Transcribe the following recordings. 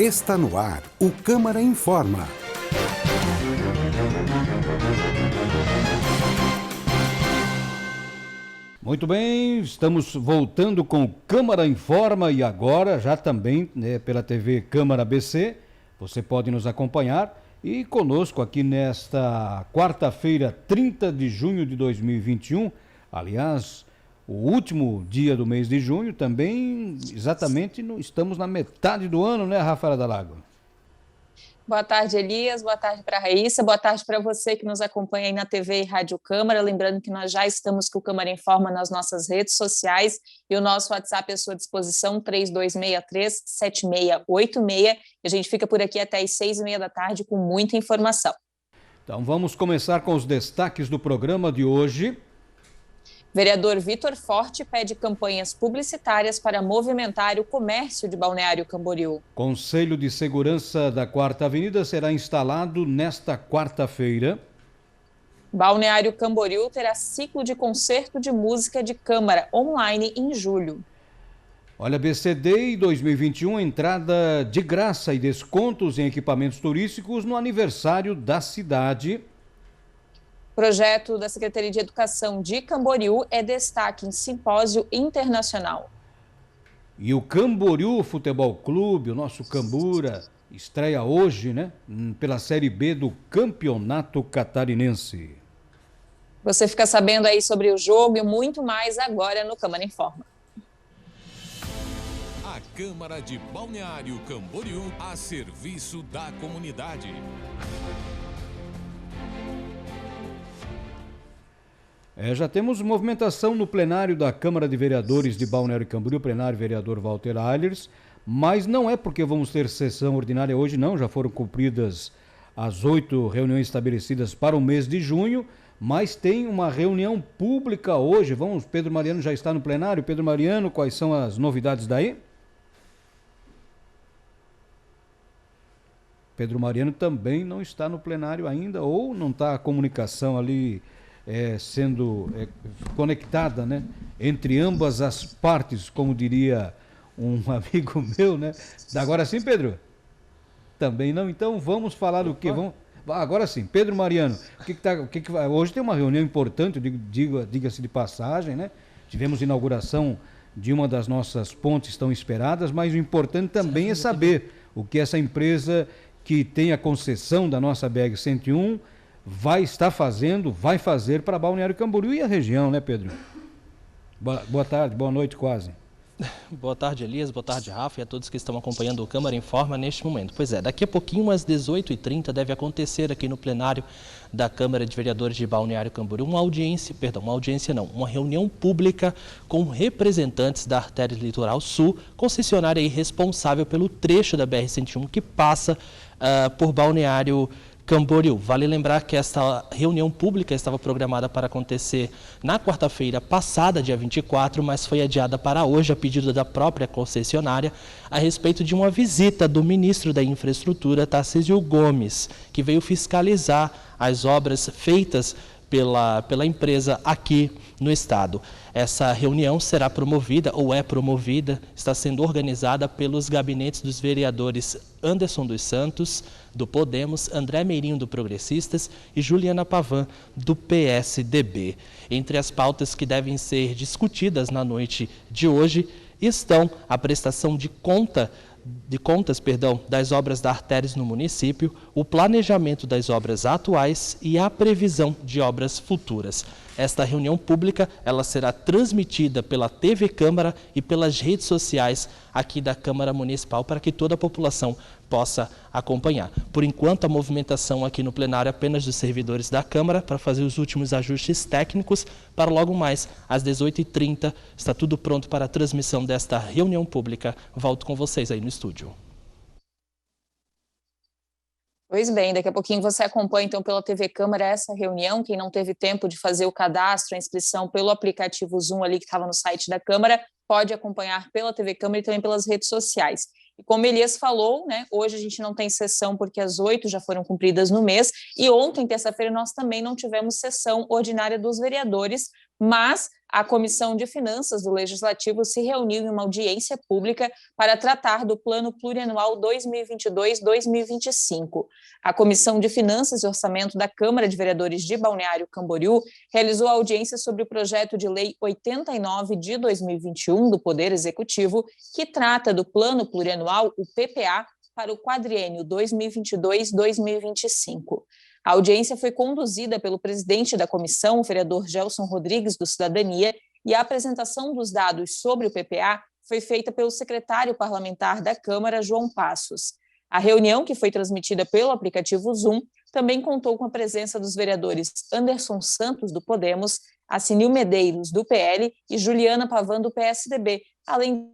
Está no ar o Câmara Informa. Muito bem, estamos voltando com o Câmara Informa e agora já também pela TV Câmara ABC. Você pode nos acompanhar e conosco aqui nesta quarta-feira, 30 de junho de 2021. Aliás, o último dia do mês de junho também, exatamente, estamos na metade do ano, né, Rafaela Dalago? Boa tarde, Elias. Boa tarde para a Raíssa. Boa tarde para você que nos acompanha aí na TV e Rádio Câmara. Lembrando que nós já estamos com o Câmara Informa nas nossas redes sociais e o nosso WhatsApp à sua disposição, 3263-7686. E a gente fica por aqui até às 6h30 da tarde com muita informação. Então vamos começar com os destaques do programa de hoje. Vereador Vitor Forte pede campanhas publicitárias para movimentar o comércio de Balneário Camboriú. Conselho de Segurança da 4ª Avenida será instalado nesta quarta-feira. Balneário Camboriú terá ciclo de concerto de música de câmara online em julho. Olha, BCD 2021, entrada de graça e descontos em equipamentos turísticos no aniversário da cidade. Projeto da Secretaria de Educação de Camboriú é destaque em simpósio internacional. E o Camboriú Futebol Clube, o nosso Cambura, estreia hoje, né, pela Série B do Campeonato Catarinense. Você fica sabendo aí sobre o jogo e muito mais agora no Câmara Informa. A Câmara de Balneário Camboriú a serviço da comunidade. Já temos movimentação no plenário da Câmara de Vereadores de Balneário Camboriú, plenário vereador Walter Aylers, mas não é porque vamos ter sessão ordinária hoje, não, já foram cumpridas as 8 reuniões estabelecidas para o mês de junho, mas tem uma reunião pública hoje. Pedro Mariano já está no plenário. Pedro Mariano, quais são as novidades daí? Pedro Mariano também não está no plenário ainda, ou não está a comunicação ali sendo conectada, né, entre ambas as partes, como diria um amigo meu, né? Agora sim, Pedro? Também não. Então vamos falar do quê? Agora sim, Pedro Mariano, hoje tem uma reunião importante, diga-se de passagem, né? Tivemos inauguração de uma das nossas pontes tão esperadas, mas o importante também é saber o que essa empresa que tem a concessão da nossa BR-101 vai fazer para Balneário Camboriú e a região, né, Pedro? Boa tarde, boa noite quase. Boa tarde, Elias, boa tarde, Rafa, e a todos que estão acompanhando o Câmara Informa neste momento. Pois é, daqui a pouquinho, às 18h30, deve acontecer aqui no plenário da Câmara de Vereadores de Balneário Camboriú uma reunião pública com representantes da Artéria Litoral Sul, concessionária responsável pelo trecho da BR-101 que passa por Balneário Camboriú. Vale lembrar que esta reunião pública estava programada para acontecer na quarta-feira passada, dia 24, mas foi adiada para hoje a pedido da própria concessionária a respeito de uma visita do ministro da Infraestrutura, Tarcísio Gomes, que veio fiscalizar as obras feitas pela empresa aqui no estado. Essa reunião será promovida, ou é promovida, está sendo organizada pelos gabinetes dos vereadores Anderson dos Santos, do Podemos, André Meirinho, do Progressistas, e Juliana Pavan, do PSDB. Entre as pautas que devem ser discutidas na noite de hoje estão a prestação de contas das obras da Artéres no município, o planejamento das obras atuais e a previsão de obras futuras. Esta reunião pública ela será transmitida pela TV Câmara e pelas redes sociais aqui da Câmara Municipal para que toda a população possa acompanhar. Por enquanto, a movimentação aqui no plenário é apenas dos servidores da Câmara para fazer os últimos ajustes técnicos para logo mais, às 18h30, está tudo pronto para a transmissão desta reunião pública. Volto com vocês aí no estúdio. Pois bem, daqui a pouquinho você acompanha então pela TV Câmara essa reunião. Quem não teve tempo de fazer o cadastro, a inscrição pelo aplicativo Zoom ali que estava no site da Câmara, pode acompanhar pela TV Câmara e também pelas redes sociais. E como Elias falou, né, hoje a gente não tem sessão porque as 8 já foram cumpridas no mês e ontem, terça-feira, nós também não tivemos sessão ordinária dos vereadores mas a Comissão de Finanças do Legislativo se reuniu em uma audiência pública para tratar do Plano Plurianual 2022-2025. A Comissão de Finanças e Orçamento da Câmara de Vereadores de Balneário Camboriú realizou a audiência sobre o projeto de lei 89 de 2021 do Poder Executivo, que trata do Plano Plurianual, o PPA, para o quadriênio 2022-2025. A audiência foi conduzida pelo presidente da comissão, o vereador Gelson Rodrigues, do Cidadania, e a apresentação dos dados sobre o PPA foi feita pelo secretário parlamentar da Câmara, João Passos. A reunião, que foi transmitida pelo aplicativo Zoom, também contou com a presença dos vereadores Anderson Santos, do Podemos, Assinil Medeiros, do PL, e Juliana Pavan, do PSDB, além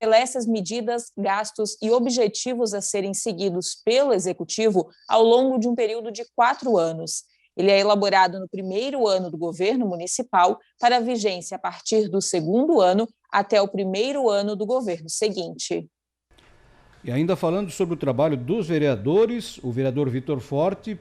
essas medidas, gastos e objetivos a serem seguidos pelo Executivo ao longo de um período de 4 anos. Ele é elaborado no primeiro ano do governo municipal para vigência a partir do segundo ano até o primeiro ano do governo seguinte. E ainda falando sobre o trabalho dos vereadores, o vereador Vitor Forte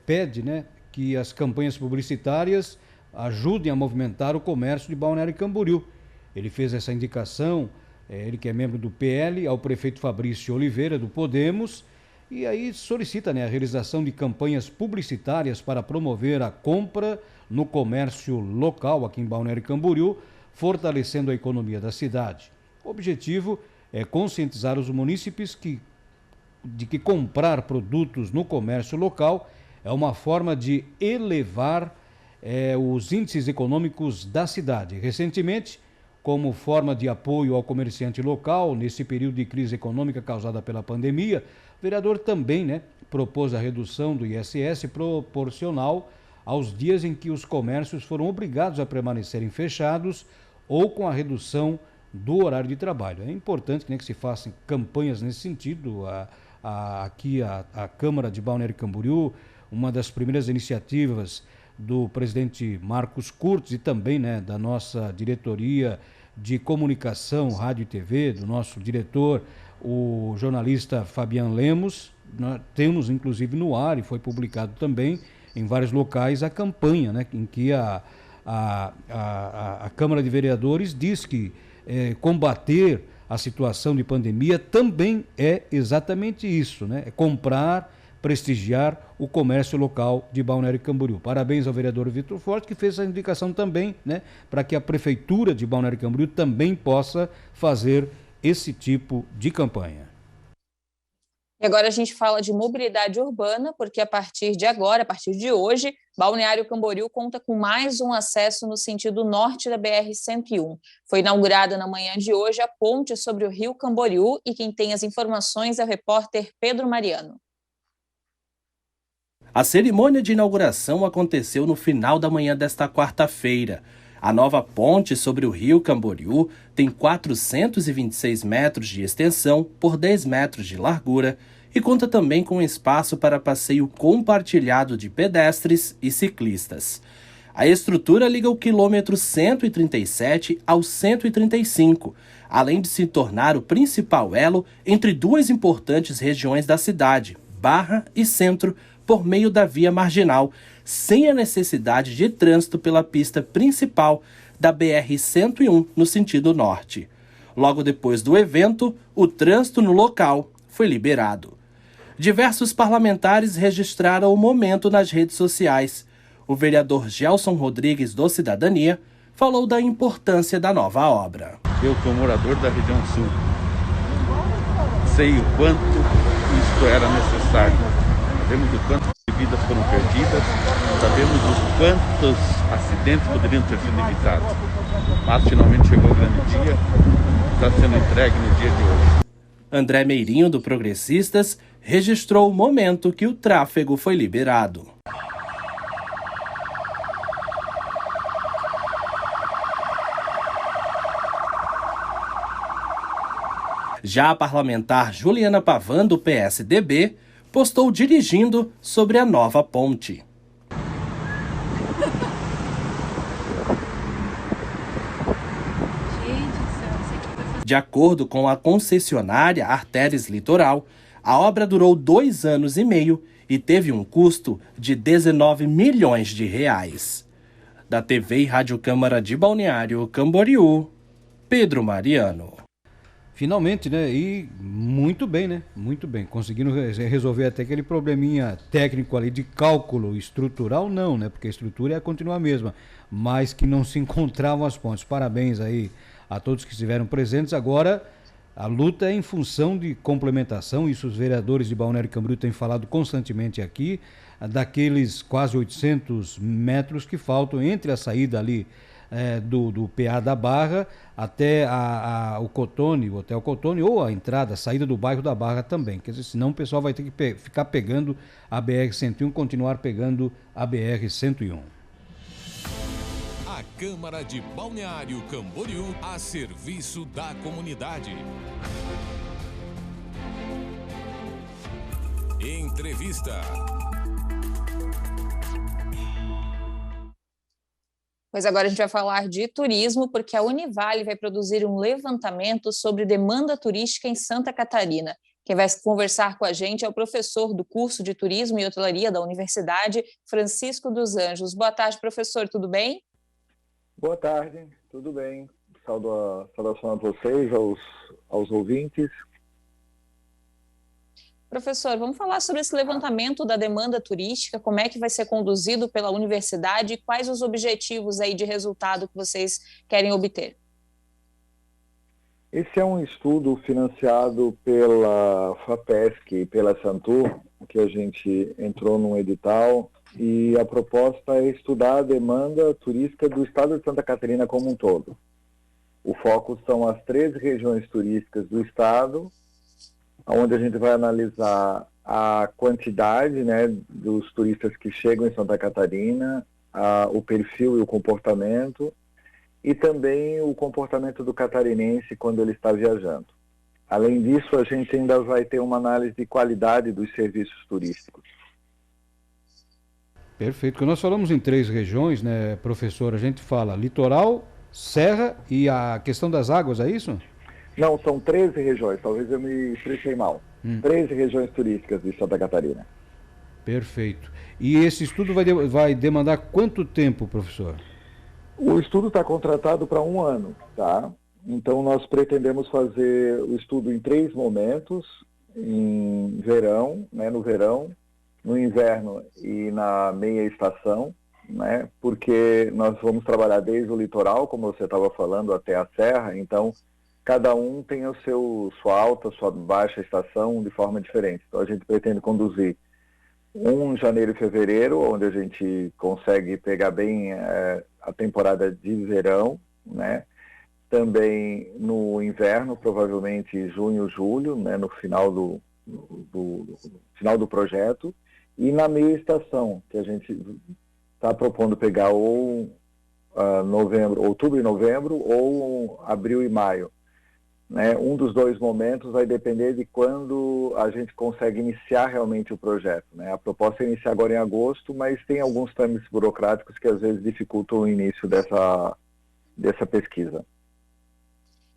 pede, que as campanhas publicitárias ajudem a movimentar o comércio de Balneário Camboriú. Ele fez essa indicação, ele que é membro do PL, ao prefeito Fabrício Oliveira, do Podemos, e aí solicita a realização de campanhas publicitárias para promover a compra no comércio local aqui em Balneário Camboriú, fortalecendo a economia da cidade. O objetivo é conscientizar os munícipes de que comprar produtos no comércio local é uma forma de elevar os índices econômicos da cidade. Recentemente, como forma de apoio ao comerciante local, nesse período de crise econômica causada pela pandemia, o vereador também propôs a redução do ISS proporcional aos dias em que os comércios foram obrigados a permanecerem fechados ou com a redução do horário de trabalho. É importante que se façam campanhas nesse sentido. Aqui a Câmara de Balneário Camboriú, uma das primeiras iniciativas do presidente Marcos Curtis e também da nossa diretoria de comunicação, rádio e TV, do nosso diretor, o jornalista Fabian Lemos. Nós temos inclusive no ar, e foi publicado também em vários locais, a campanha em que a Câmara de Vereadores diz que combater a situação de pandemia também é exatamente isso, é comprar, prestigiar o comércio local de Balneário Camboriú. Parabéns ao vereador Vitor Forte, que fez essa indicação também, para que a Prefeitura de Balneário Camboriú também possa fazer esse tipo de campanha. E agora a gente fala de mobilidade urbana, porque a partir de hoje, Balneário Camboriú conta com mais um acesso no sentido norte da BR-101. Foi inaugurada na manhã de hoje a ponte sobre o Rio Camboriú, e quem tem as informações é o repórter Pedro Mariano. A cerimônia de inauguração aconteceu no final da manhã desta quarta-feira. A nova ponte sobre o Rio Camboriú tem 426 metros de extensão por 10 metros de largura e conta também com espaço para passeio compartilhado de pedestres e ciclistas. A estrutura liga o quilômetro 137 ao 135, além de se tornar o principal elo entre duas importantes regiões da cidade, Barra e Centro, por meio da via marginal, sem a necessidade de trânsito pela pista principal da BR-101 no sentido norte. Logo depois do evento, o trânsito no local foi liberado. Diversos parlamentares registraram o momento nas redes sociais. O vereador Gelson Rodrigues, do Cidadania, falou da importância da nova obra. Eu, como morador da região sul, sei o quanto isto era necessário. Sabemos o quanto de vidas foram perdidas, sabemos o quantos acidentes poderiam ter sido evitados. Mas finalmente chegou o grande dia, está sendo entregue no dia de hoje. André Meirinho, do Progressistas, registrou o momento que o tráfego foi liberado. Já a parlamentar Juliana Pavan, do PSDB, postou dirigindo sobre a nova ponte. De acordo com a concessionária Artéries Litoral, a obra durou 2 anos e meio e teve um custo de R$ 19 milhões. Da TV e Rádio Câmara de Balneário Camboriú, Pedro Mariano. Finalmente, né? E muito bem, né? Muito bem. Conseguindo resolver até aquele probleminha técnico ali de cálculo estrutural, não, né? Porque a estrutura ia continuar a mesma, mas que não se encontravam as pontes. Parabéns aí a todos que estiveram presentes. Agora, a luta é em função de complementação, isso os vereadores de Balneário Camboriú têm falado constantemente aqui, daqueles quase 800 metros que faltam entre a saída ali do PA da Barra até o Cotone, o Hotel Cotone, ou a entrada, a saída do bairro da Barra também. Quer dizer, senão o pessoal vai ter que ficar pegando a BR-101, continuar pegando a BR-101. A Câmara de Balneário Camboriú a serviço da comunidade. Entrevista. Pois agora a gente vai falar de turismo, porque a Univale vai produzir um levantamento sobre demanda turística em Santa Catarina. Quem vai conversar com a gente é o professor do curso de Turismo e Hotelaria da Universidade, Francisco dos Anjos. Boa tarde, professor, tudo bem? Boa tarde, tudo bem. Saudação a vocês, aos ouvintes. Professor, vamos falar sobre esse levantamento da demanda turística, como é que vai ser conduzido pela universidade e quais os objetivos aí de resultado que vocês querem obter? Esse é um estudo financiado pela FAPESC e pela Santur, que a gente entrou num edital, e a proposta é estudar a demanda turística do estado de Santa Catarina como um todo. O foco são as 13 regiões turísticas do estado, onde a gente vai analisar a quantidade, né, dos turistas que chegam em Santa Catarina, o perfil e o comportamento, e também o comportamento do catarinense quando ele está viajando. Além disso, a gente ainda vai ter uma análise de qualidade dos serviços turísticos. Perfeito, porque nós falamos em 3 regiões, né, professor? A gente fala litoral, serra e a questão das águas, é isso? Não, são 13 regiões, talvez eu me expressei mal. 13 regiões turísticas de Santa Catarina. Perfeito. E esse estudo vai demandar quanto tempo, professor? O estudo está contratado para 1 ano, tá? Então nós pretendemos fazer o estudo em 3 momentos, em verão, né, no verão, no inverno e na meia estação, né? Porque nós vamos trabalhar desde o litoral, como você estava falando, até a serra, então cada um tem sua alta, sua baixa estação de forma diferente. Então a gente pretende conduzir janeiro e fevereiro, onde a gente consegue pegar bem a temporada de verão, né? Também no inverno, provavelmente junho, julho, né? No final do projeto, e na meia estação, que a gente está propondo pegar ou outubro e novembro, ou abril e maio. Né? Um dos 2 momentos vai depender de quando a gente consegue iniciar realmente o projeto. Né? A proposta é iniciar agora em agosto, mas tem alguns trâmites burocráticos que às vezes dificultam o início dessa pesquisa.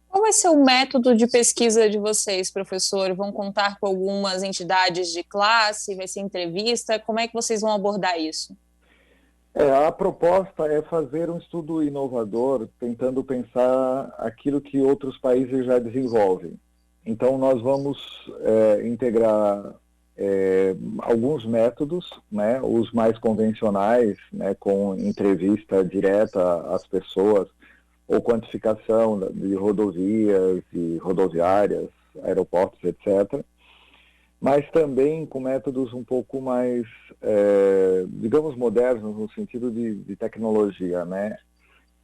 Qual vai ser o método de pesquisa de vocês, professor? Vão contar com algumas entidades de classe? Vai ser entrevista? Como é que vocês vão abordar isso? A proposta é fazer um estudo inovador, tentando pensar aquilo que outros países já desenvolvem. Então, nós vamos integrar alguns métodos, né, os mais convencionais, né, com entrevista direta às pessoas, ou quantificação de rodovias e rodoviárias, aeroportos, etc., mas também com métodos um pouco mais, digamos, modernos, no sentido de tecnologia, né?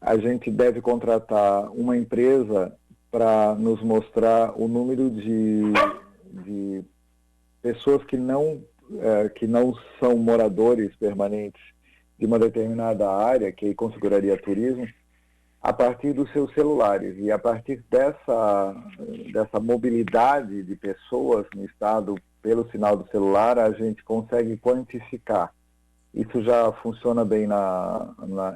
A gente deve contratar uma empresa para nos mostrar o número de pessoas que não são moradores permanentes de uma determinada área, que configuraria turismo, a partir dos seus celulares. E a partir dessa mobilidade de pessoas no estado pelo sinal do celular, a gente consegue quantificar. Isso já funciona bem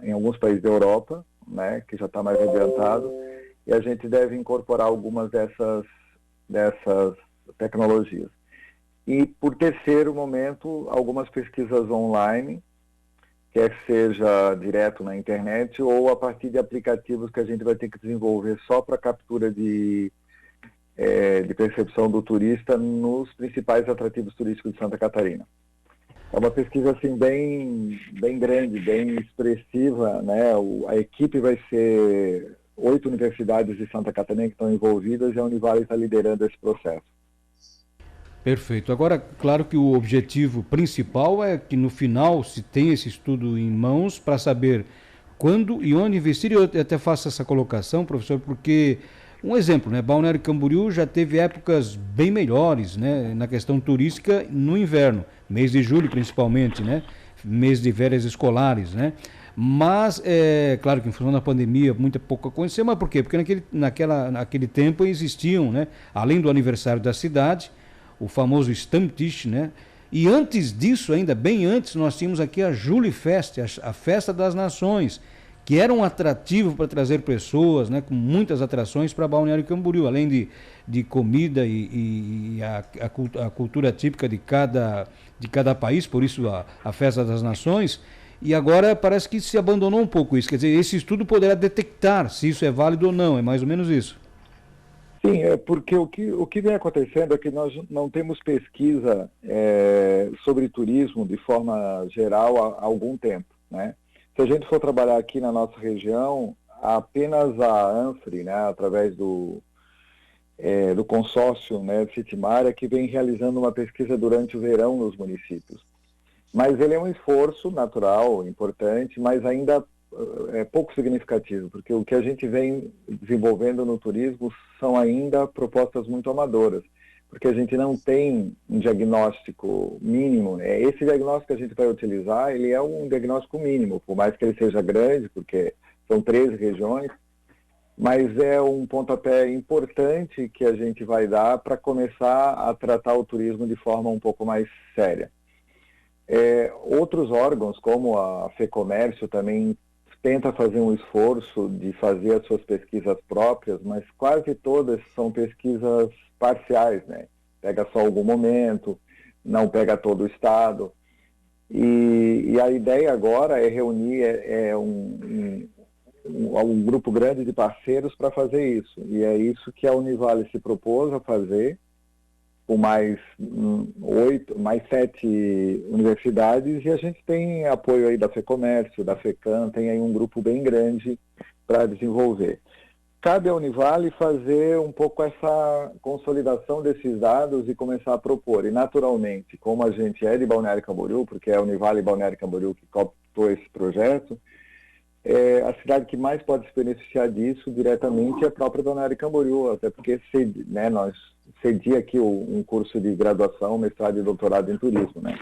em alguns países da Europa, né, que já está mais adiantado, e a gente deve incorporar algumas dessas tecnologias. E, por terceiro momento, algumas pesquisas online, quer seja direto na internet ou a partir de aplicativos que a gente vai ter que desenvolver só para captura de percepção do turista nos principais atrativos turísticos de Santa Catarina. É uma pesquisa assim, bem grande, bem expressiva, né? A equipe vai ser 8 universidades de Santa Catarina que estão envolvidas e a Univale está liderando esse processo. Perfeito. Agora, claro que o objetivo principal é que no final se tenha esse estudo em mãos para saber quando e onde investir. Eu até faço essa colocação, professor, porque, um exemplo, né? Balneário Camboriú já teve épocas bem melhores, né? Na questão turística no inverno, mês de julho principalmente, né? Mês de férias escolares, né? Mas, claro que em função da pandemia, muita pouco aconteceu, mas por quê? Porque naquele tempo existiam, né? Além do aniversário da cidade, o famoso Stammtisch, né? E antes disso, ainda bem antes, nós tínhamos aqui a Julifest, a Festa das Nações, que era um atrativo para trazer pessoas, né, com muitas atrações para Balneário Camboriú, além de comida e a cultura típica de cada país, por isso a Festa das Nações. E agora parece que se abandonou um pouco isso, quer dizer, esse estudo poderá detectar se isso é válido ou não, é mais ou menos isso. Sim, porque o que vem acontecendo é que nós não temos pesquisa sobre turismo de forma geral há algum tempo, né? Se a gente for trabalhar aqui na nossa região, apenas a ANFRE, né, através do consórcio, né, Citimária, que vem realizando uma pesquisa durante o verão nos municípios. Mas ele é um esforço natural, importante, mas ainda é pouco significativo, porque o que a gente vem desenvolvendo no turismo são ainda propostas muito amadoras, porque a gente não tem um diagnóstico mínimo, né? Esse diagnóstico que a gente vai utilizar, ele é um diagnóstico mínimo, por mais que ele seja grande, porque são 13 regiões, mas é um pontapé importante que a gente vai dar para começar a tratar o turismo de forma um pouco mais séria. Outros órgãos, como a FEComércio, também tenta fazer um esforço de fazer as suas pesquisas próprias, mas quase todas são pesquisas parciais, né? Pega só algum momento, não pega todo o estado. E a ideia agora é reunir um grupo grande de parceiros para fazer isso. E é isso que a Univale se propôs a fazer, com mais 7 universidades, e a gente tem apoio aí da FEComércio, da FECAM, tem aí um grupo bem grande para desenvolver. Cabe à Univale fazer um pouco essa consolidação desses dados e começar a propor. E, naturalmente, como a gente é de Balneário Camboriú, porque é a Univale Balneário Camboriú que captou esse projeto, a cidade que mais pode se beneficiar disso diretamente é a própria Balneário Camboriú, até porque nós cedi aqui um curso de graduação, mestrado e doutorado em turismo, né?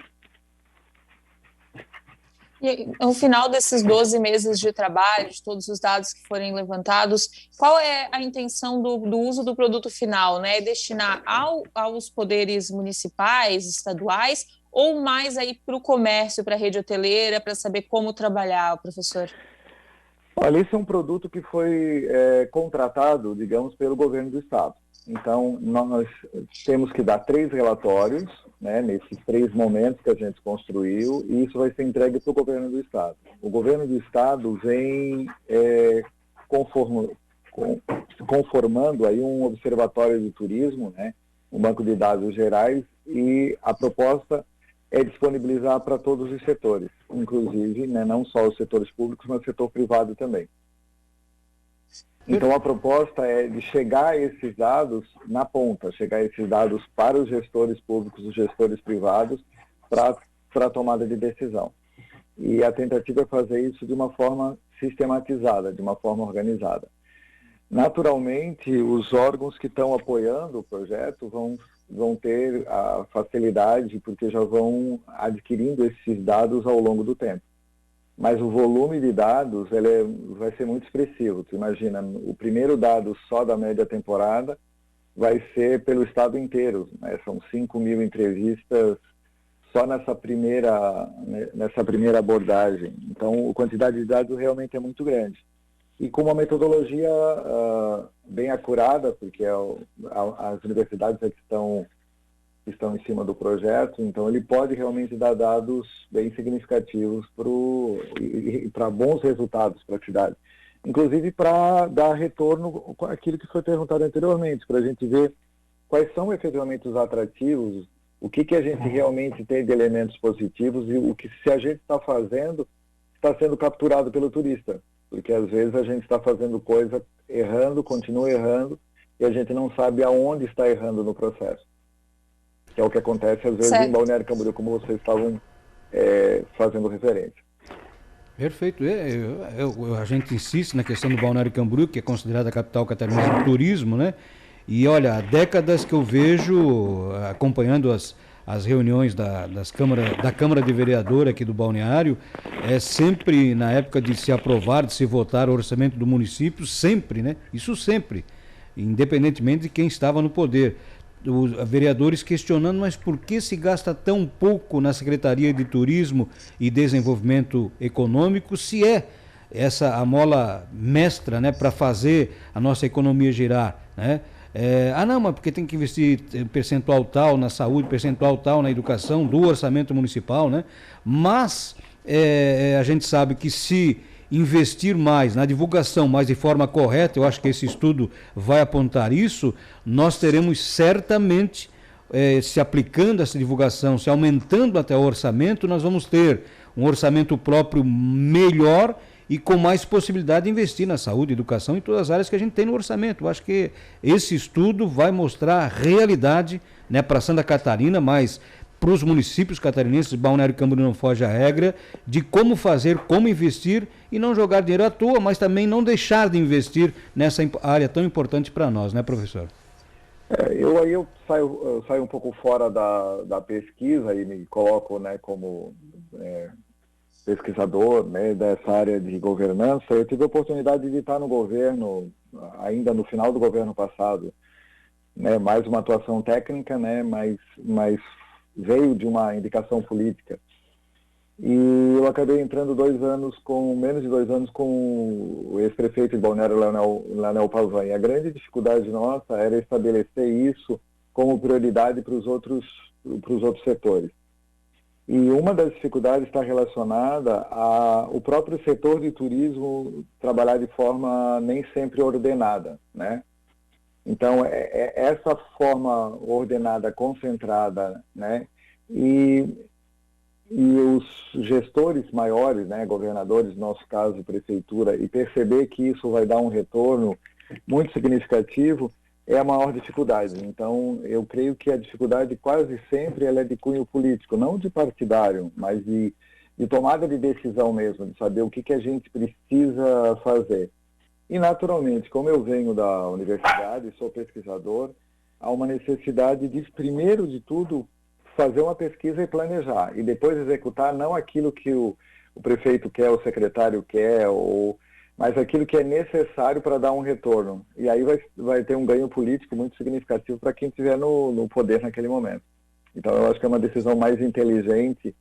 E ao final desses 12 meses de trabalho, de todos os dados que forem levantados, qual é a intenção do uso do produto final, né? Destinar aos poderes municipais, estaduais, ou mais aí para o comércio, para a rede hoteleira, para saber como trabalhar, professor? Olha, esse é um produto que foi contratado, digamos, pelo governo do estado. Então, nós temos que dar 3 relatórios, né, nesses 3 momentos que a gente construiu, e isso vai ser entregue para o governo do estado. O governo do estado vem conformando aí um observatório de turismo, né, um banco de dados gerais, e a proposta é disponibilizar para todos os setores, inclusive, né, não só os setores públicos, mas o setor privado também. Então, a proposta é de chegar a esses dados na ponta, chegar a esses dados para os gestores públicos, os gestores privados, para a tomada de decisão. E a tentativa é fazer isso de uma forma sistematizada, de uma forma organizada. Naturalmente, os órgãos que estão apoiando o projeto vão ter a facilidade, porque já vão adquirindo esses dados ao longo do tempo. Mas o volume de dados vai ser muito expressivo. Tu imagina, o primeiro dado só da média temporada vai ser pelo estado inteiro, né? São 5.000 entrevistas só nessa primeira abordagem. Então, a quantidade de dados realmente é muito grande. E com uma metodologia bem acurada, porque as universidades é que estão que estão em cima do projeto, então ele pode realmente dar dados bem significativos para bons resultados para a cidade. Inclusive para dar retorno com aquilo que foi perguntado anteriormente, para a gente ver quais são efetivamente os atrativos, o que a gente realmente tem de elementos positivos e o que, se a gente está fazendo, está sendo capturado pelo turista. Porque às vezes a gente está fazendo coisa errando, continua errando, e a gente não sabe aonde está errando no processo. Que é o que acontece às vezes em Balneário Camboriú, como vocês estavam fazendo referência. Perfeito. A gente insiste na questão do Balneário Camboriú, que é considerada a capital catarinense do turismo, né? E olha, há décadas que eu vejo, acompanhando as reuniões da Câmara de Vereador aqui do Balneário, sempre na época de se aprovar, de se votar o orçamento do município, sempre, né? Isso sempre, independentemente de quem estava no poder. Os vereadores questionando, mas por que se gasta tão pouco na Secretaria de Turismo e Desenvolvimento Econômico, se é essa a mola mestra, né, para fazer a nossa economia girar, né? Não, mas porque tem que investir percentual tal na saúde, percentual tal na educação, do orçamento municipal, né? Mas a gente sabe que se investir mais na divulgação, mas de forma correta, eu acho que esse estudo vai apontar isso, nós teremos certamente, se aplicando essa divulgação, se aumentando até o orçamento, nós vamos ter um orçamento próprio melhor e com mais possibilidade de investir na saúde, educação e todas as áreas que a gente tem no orçamento. Eu acho que esse estudo vai mostrar a realidade, né, para Santa Catarina, mas para os municípios catarinenses, Balneário Camboriú não foge à regra, de como fazer, como investir e não jogar dinheiro à toa, mas também não deixar de investir nessa área tão importante para nós, né, professor? Eu saio um pouco fora da pesquisa e me coloco, né, como pesquisador, né, dessa área de governança. Eu tive a oportunidade de estar no governo, ainda no final do governo passado, né, mais uma atuação técnica, né, mas veio de uma indicação política. E eu acabei entrando menos de 2 anos com o ex-prefeito de Balneário, Leonel Pavan. E a grande dificuldade nossa era estabelecer isso como prioridade para os outros setores. E uma das dificuldades está relacionada ao próprio setor de turismo trabalhar de forma nem sempre ordenada, né? Então, essa forma ordenada, concentrada, né? E os gestores maiores, né, governadores, no nosso caso, prefeitura, e perceber que isso vai dar um retorno muito significativo, é a maior dificuldade. Então, eu creio que a dificuldade quase sempre ela é de cunho político, não de partidário, mas de tomada de decisão mesmo, de saber o que a gente precisa fazer. E, naturalmente, como eu venho da universidade, sou pesquisador, há uma necessidade de, primeiro de tudo, fazer uma pesquisa e planejar, e depois executar não aquilo que o prefeito quer, o secretário quer, mas aquilo que é necessário para dar um retorno. E aí vai ter um ganho político muito significativo para quem estiver no poder naquele momento. Então, eu acho que é uma decisão mais inteligente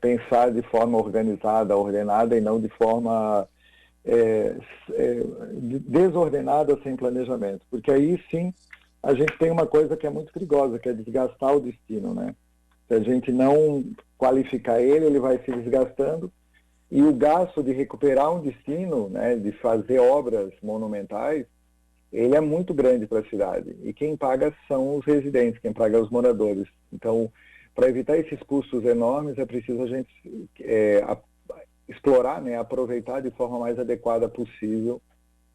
pensar de forma organizada, ordenada, e não de forma desordenada, sem planejamento. Porque aí, sim, a gente tem uma coisa que é muito perigosa, que é desgastar o destino, né? Se a gente não qualificar ele vai se desgastando, e o gasto de recuperar um destino, né, de fazer obras monumentais, ele é muito grande para a cidade. E quem paga são os residentes, quem paga os moradores. Então, para evitar esses custos enormes, é preciso a gente explorar, né, aproveitar de forma mais adequada possível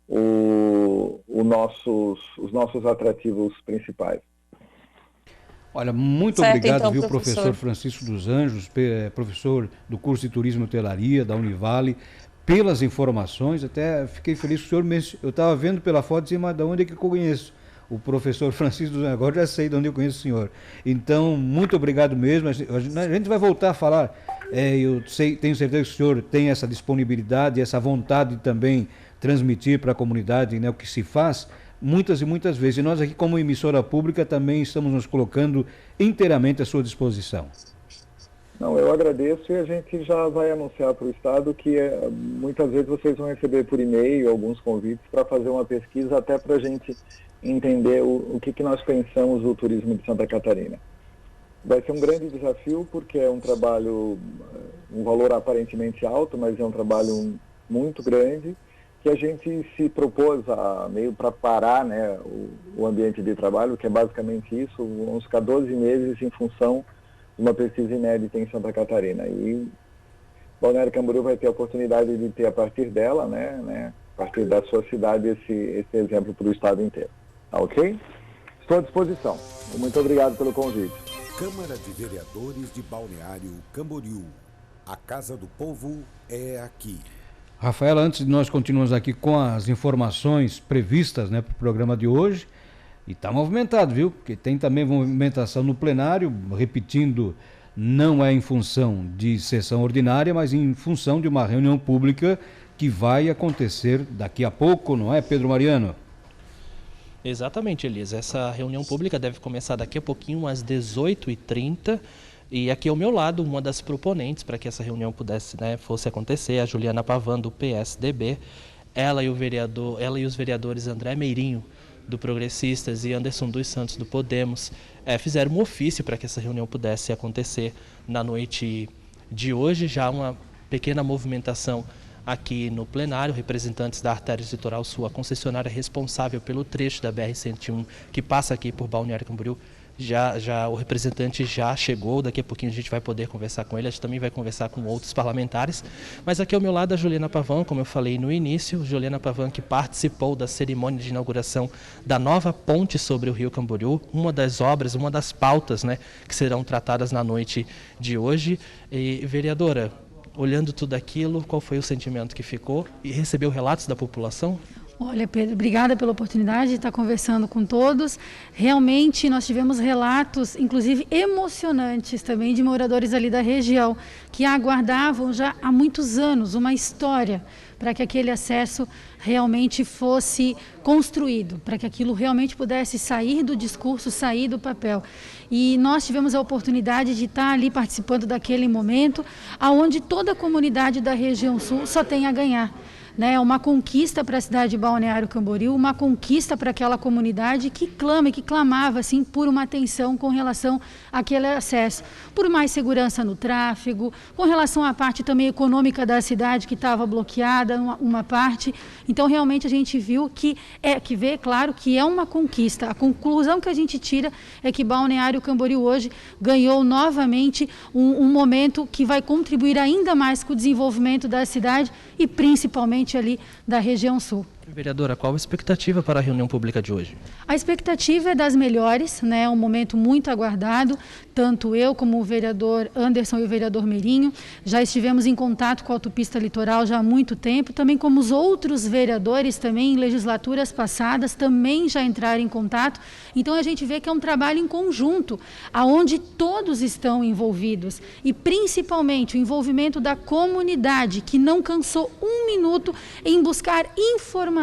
os nossos atrativos principais. Olha, muito obrigado, então, viu, professor Francisco dos Anjos, professor do curso de Turismo e Hotelaria da Univale, pelas informações. Até fiquei feliz que o senhor eu estava vendo pela foto e disse, mas de onde é que eu conheço o professor Francisco dos Anjos? Agora já sei de onde eu conheço o senhor. Então, muito obrigado mesmo. A gente vai voltar a falar. Tenho certeza que o senhor tem essa disponibilidade, essa vontade de também transmitir para a comunidade, né, o que se faz muitas e muitas vezes. E nós aqui, como emissora pública, também estamos nos colocando inteiramente à sua disposição. Não, eu agradeço, e a gente já vai anunciar para o Estado que muitas vezes vocês vão receber por e-mail alguns convites para fazer uma pesquisa, até para a gente entender o que nós pensamos do turismo de Santa Catarina. Vai ser um grande desafio porque é um trabalho, um valor aparentemente alto, mas é um trabalho muito grande, que a gente se propôs a meio para parar, né, o ambiente de trabalho, que é basicamente isso, vamos ficar 12 meses em função de uma pesquisa inédita em Santa Catarina. E Balneário Camboriú vai ter a oportunidade de ter a partir dela, né, a partir da sua cidade, esse exemplo para o estado inteiro. Tá ok? Estou à disposição. Muito obrigado pelo convite. Câmara de Vereadores de Balneário Camboriú. A Casa do Povo é aqui. Rafaela, antes de nós continuarmos aqui com as informações previstas, né, para o programa de hoje, e está movimentado, viu? Porque tem também movimentação no plenário, repetindo, não é em função de sessão ordinária, mas em função de uma reunião pública que vai acontecer daqui a pouco, não é, Pedro Mariano? Exatamente, Elias. Essa reunião pública deve começar daqui a pouquinho, às 18h30. E aqui ao meu lado, uma das proponentes para que essa reunião fosse acontecer, a Juliana Pavan, do PSDB. Ela e os vereadores André Meirinho, do Progressistas, e Anderson dos Santos, do Podemos, fizeram um ofício para que essa reunião pudesse acontecer na noite de hoje. Já uma pequena movimentação aqui no plenário, representantes da Artéria Litoral Sul, a concessionária responsável pelo trecho da BR-101 que passa aqui por Balneário Camboriú. O representante já chegou, daqui a pouquinho a gente vai poder conversar com ele, a gente também vai conversar com outros parlamentares. Mas aqui ao meu lado a Juliana Pavan, como eu falei no início, Juliana Pavan, que participou da cerimônia de inauguração da nova ponte sobre o Rio Camboriú, uma das obras, uma das pautas, né, que serão tratadas na noite de hoje. E, vereadora, olhando tudo aquilo, qual foi o sentimento que ficou e recebeu relatos da população? Olha, Pedro, obrigada pela oportunidade de estar conversando com todos. Realmente nós tivemos relatos, inclusive emocionantes também, de moradores ali da região, que aguardavam já há muitos anos uma história para que aquele acesso realmente fosse construído, para que aquilo realmente pudesse sair do discurso, sair do papel. E nós tivemos a oportunidade de estar ali participando daquele momento, onde toda a comunidade da região sul só tem a ganhar. É uma conquista para a cidade de Balneário Camboriú, uma conquista para aquela comunidade que clama e que clamava assim, por uma atenção com relação àquele acesso, por mais segurança no tráfego, com relação à parte também econômica da cidade que estava bloqueada, uma parte. Então realmente a gente viu vê, claro, que é uma conquista. A conclusão que a gente tira é que Balneário Camboriú hoje ganhou novamente um momento que vai contribuir ainda mais com o desenvolvimento da cidade e principalmente ali da região sul. Vereadora, qual a expectativa para a reunião pública de hoje? A expectativa é das melhores, né? É um momento muito aguardado, tanto eu como o vereador Anderson e o vereador Meirinho já estivemos em contato com a autopista litoral já há muito tempo, também como os outros vereadores também em legislaturas passadas também já entraram em contato. Então a gente vê que é um trabalho em conjunto, aonde todos estão envolvidos e principalmente o envolvimento da comunidade, que não cansou um minuto em buscar informações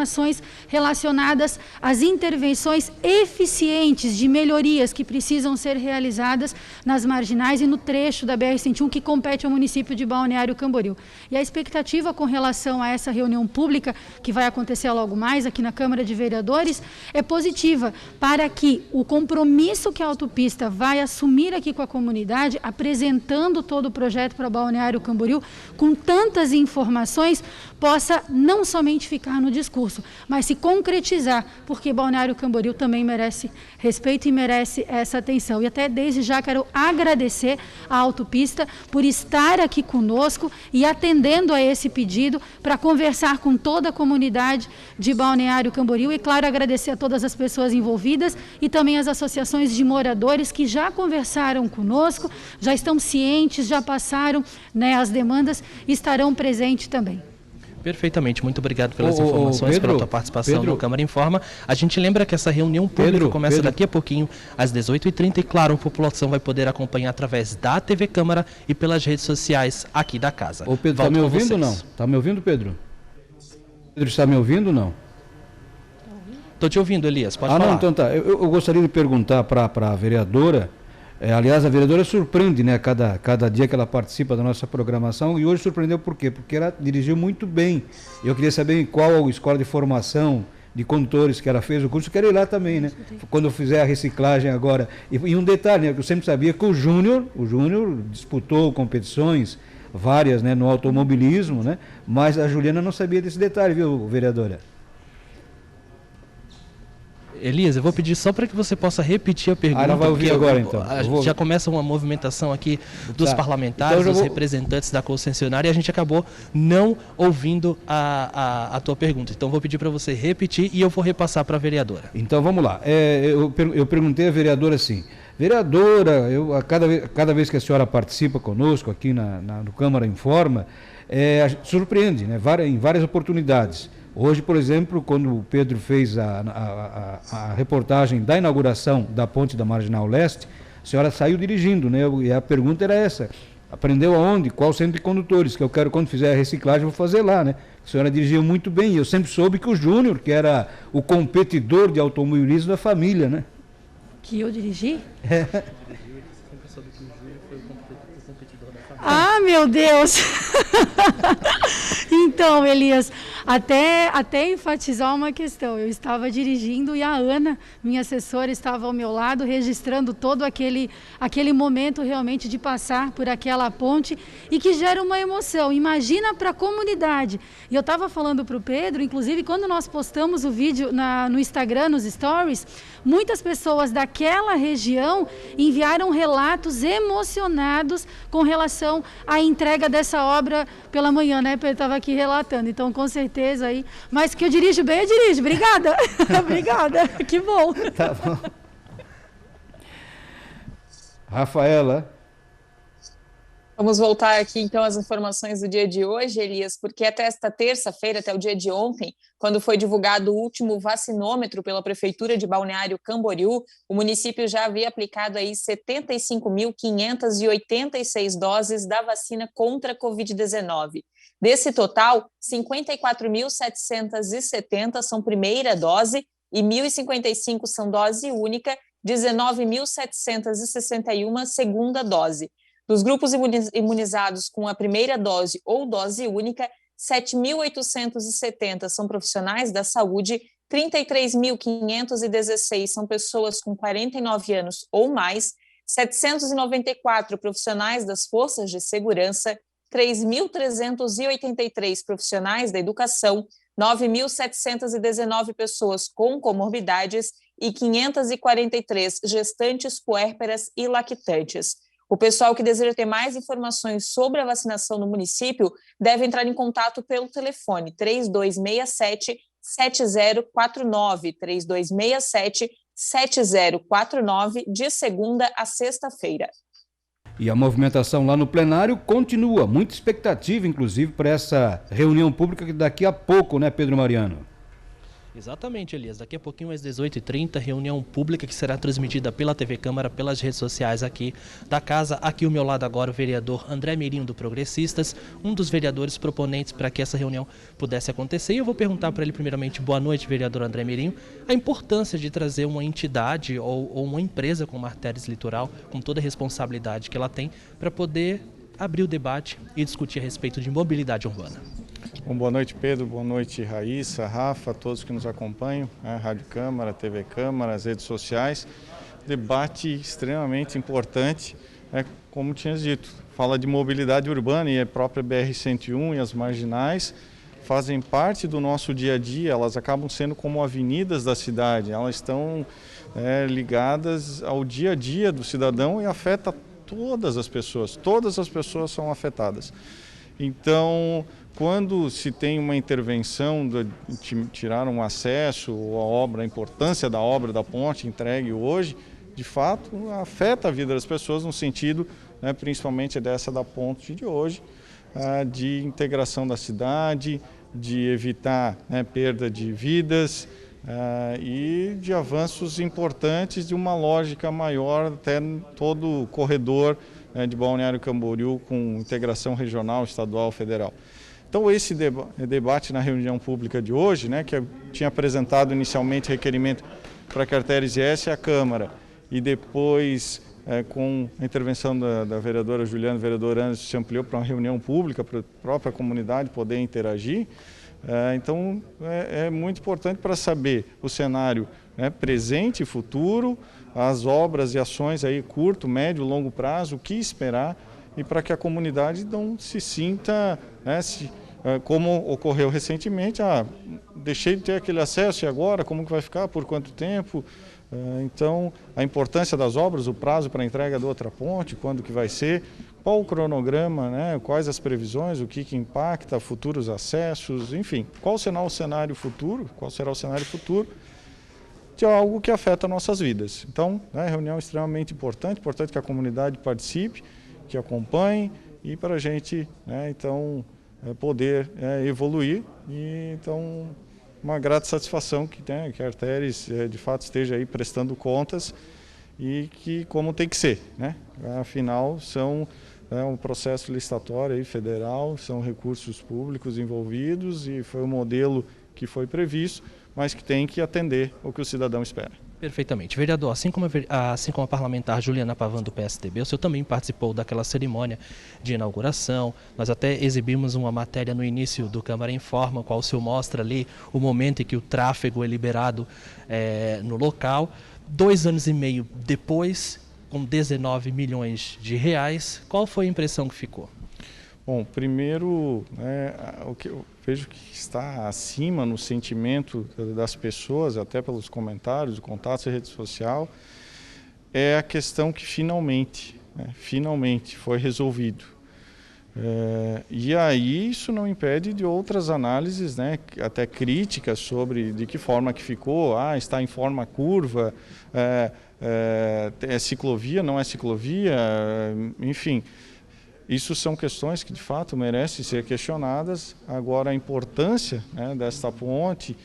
relacionadas às intervenções eficientes de melhorias que precisam ser realizadas nas marginais e no trecho da BR-101 que compete ao município de Balneário Camboriú. E a expectativa com relação a essa reunião pública que vai acontecer logo mais aqui na Câmara de Vereadores é positiva para que o compromisso que a autopista vai assumir aqui com a comunidade, apresentando todo o projeto para Balneário Camboriú, com tantas informações, possa não somente ficar no discurso, mas se concretizar, porque Balneário Camboriú também merece respeito e merece essa atenção. E até desde já quero agradecer à autopista por estar aqui conosco e atendendo a esse pedido para conversar com toda a comunidade de Balneário Camboriú e, claro, agradecer a todas as pessoas envolvidas e também as associações de moradores que já conversaram conosco, já estão cientes, já passaram, né, as demandas e estarão presentes também. Perfeitamente, muito obrigado pelas informações, pela tua participação no Câmara Informa. A gente lembra que essa reunião pública começa daqui a pouquinho, às 18h30, e claro, a população vai poder acompanhar através da TV Câmara e pelas redes sociais aqui da casa. Ô Pedro, está me ouvindo ou não? Está me ouvindo, Pedro? Pedro, está me ouvindo ou não? Estou te ouvindo, Elias, pode falar. Não, então tá. Eu gostaria de perguntar para a vereadora. Aliás, a vereadora surpreende, né, cada dia que ela participa da nossa programação, e hoje surpreendeu por quê? Porque ela dirigiu muito bem. Eu queria saber qual a escola de formação de condutores que ela fez o curso, quero ir lá também, né? Quando eu fizer a reciclagem agora. E um detalhe, né, que eu sempre sabia que o Júnior disputou competições várias, né, no automobilismo, né? Mas a Juliana não sabia desse detalhe, viu, vereadora? Elias, eu vou pedir só para que você possa repetir a pergunta. Ela vai ouvir agora, então. Já começa uma movimentação aqui dos parlamentares, então, dos representantes da concessionária, e a gente acabou não ouvindo a tua pergunta. Então, vou pedir para você repetir e eu vou repassar para a vereadora. Então, vamos lá. Eu perguntei à vereadora assim, vereadora, cada vez que a senhora participa conosco aqui no Câmara Informa, surpreende, né? Em várias oportunidades. Hoje, por exemplo, quando o Pedro fez a reportagem da inauguração da ponte da Marginal Leste, a senhora saiu dirigindo, né? E a pergunta era essa: aprendeu aonde? Qual centro de condutores? Que eu quero, quando fizer a reciclagem, vou fazer lá, né? A senhora dirigiu muito bem, e eu sempre soube que o Júnior, que era o competidor de automobilismo da família, né? Que eu dirigi? Ah, meu Deus! Então, Elias, até enfatizar uma questão, eu estava dirigindo e a Ana, minha assessora, estava ao meu lado, registrando todo aquele momento realmente de passar por aquela ponte e que gera uma emoção. Imagina para a comunidade. E eu estava falando para o Pedro, inclusive quando nós postamos o vídeo no Instagram, nos stories, muitas pessoas daquela região enviaram relatos emocionados com relação à entrega dessa obra pela manhã, né? Pedro estava aqui relatando, então com certeza aí, mas que eu dirijo bem, eu dirijo, obrigada, obrigada, que bom. Tá bom. Rafaela. Vamos voltar aqui, então, às informações do dia de hoje, Elias, porque até esta terça-feira, até o dia de ontem, quando foi divulgado o último vacinômetro pela Prefeitura de Balneário Camboriú, o município já havia aplicado aí 75.586 doses da vacina contra a Covid-19. Desse total, 54.770 são primeira dose e 1.055 são dose única, 19.761 segunda dose. Dos grupos imunizados com a primeira dose ou dose única, 7.870 são profissionais da saúde, 33.516 são pessoas com 49 anos ou mais, 794 profissionais das forças de segurança, 3.383 profissionais da educação, 9.719 pessoas com comorbidades e 543 gestantes, puérperas e lactantes. O pessoal que deseja ter mais informações sobre a vacinação no município deve entrar em contato pelo telefone 3267-7049, 3267-7049, de segunda a sexta-feira. E a movimentação lá no plenário continua, muita expectativa, inclusive, para essa reunião pública que daqui a pouco, né, Pedro Mariano? Exatamente, Elias. Daqui a pouquinho, às 18h30, reunião pública que será transmitida pela TV Câmara, pelas redes sociais aqui da casa. Aqui ao meu lado agora o vereador André Mirinho, do Progressistas, um dos vereadores proponentes para que essa reunião pudesse acontecer. E eu vou perguntar para ele primeiramente, boa noite, vereador André Mirinho, a importância de trazer uma entidade ou uma empresa como a Artérias Litoral, com toda a responsabilidade que ela tem, para poder abrir o debate e discutir a respeito de mobilidade urbana. Bom, boa noite, Pedro, boa noite, Raíssa, Rafa, todos que nos acompanham, a Rádio Câmara, TV Câmara, as redes sociais. Debate extremamente importante, como tinhas dito, fala de mobilidade urbana e a própria BR-101 e as marginais fazem parte do nosso dia a dia, elas acabam sendo como avenidas da cidade, elas estão ligadas ao dia a dia do cidadão e afeta todas as pessoas são afetadas. Então, quando se tem uma intervenção de tirar um acesso ou a obra, a importância da obra da ponte entregue hoje, de fato afeta a vida das pessoas no sentido, principalmente dessa da ponte de hoje, de integração da cidade, de evitar perda de vidas e de avanços importantes de uma lógica maior até todo o corredor de Balneário Camboriú com integração regional, estadual, federal. Então esse debate na reunião pública de hoje, que eu tinha apresentado inicialmente requerimento para que a Artérias viesse à Câmara e depois com a intervenção da vereadora Juliana, vereador Anderson, se ampliou para uma reunião pública para a própria comunidade poder interagir, Então, é muito importante para saber o cenário, né, presente e futuro, as obras e ações aí curto, médio, longo prazo, o que esperar, e para que a comunidade não se sinta, né, como ocorreu recentemente, deixei de ter aquele acesso e agora, como que vai ficar, por quanto tempo? Então, a importância das obras, o prazo para a entrega da outra ponte, quando que vai ser, qual o cronograma, né, quais as previsões, o que impacta, futuros acessos, enfim, qual será o cenário futuro, de algo que afeta nossas vidas. Então, reunião extremamente importante que a comunidade participe, que acompanhe e para a gente, então, poder evoluir. E então, uma grata satisfação que a Arteres de fato esteja aí prestando contas e que como tem que ser, né? Afinal, são um processo licitatório aí, federal, são recursos públicos envolvidos e foi um modelo que foi previsto, mas que tem que atender o que o cidadão espera. Perfeitamente. Vereador, assim como a parlamentar Juliana Pavan do PSDB, o senhor também participou daquela cerimônia de inauguração. Nós até exibimos uma matéria no início do Câmara Informa, qual o senhor mostra ali o momento em que o tráfego é liberado no local. 2 anos e meio depois, com 19 milhões de reais, qual foi a impressão que ficou? Bom, primeiro, o que eu vejo que está acima no sentimento das pessoas, até pelos comentários, contatos e rede social, é a questão que finalmente foi resolvido. E aí isso não impede de outras análises, até críticas sobre de que forma que ficou, está em forma curva, é ciclovia, não é ciclovia, enfim. Isso são questões que, de fato, merecem ser questionadas. Agora, a importância desta ponte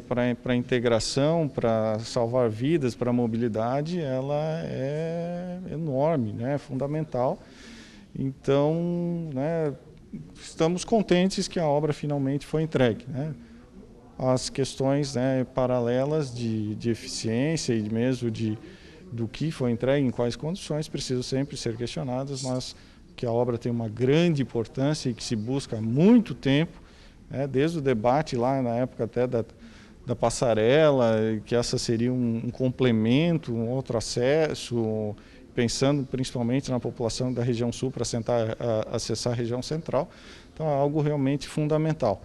para a integração, para salvar vidas, para a mobilidade, ela é enorme, é fundamental. Então, estamos contentes que a obra finalmente foi entregue. As questões paralelas de eficiência e mesmo do que foi entregue, em quais condições, precisam sempre ser questionadas, mas que a obra tem uma grande importância e que se busca há muito tempo, desde o debate lá na época até da passarela, que essa seria um complemento, um outro acesso, pensando principalmente na população da região sul para acessar a região central. Então é algo realmente fundamental.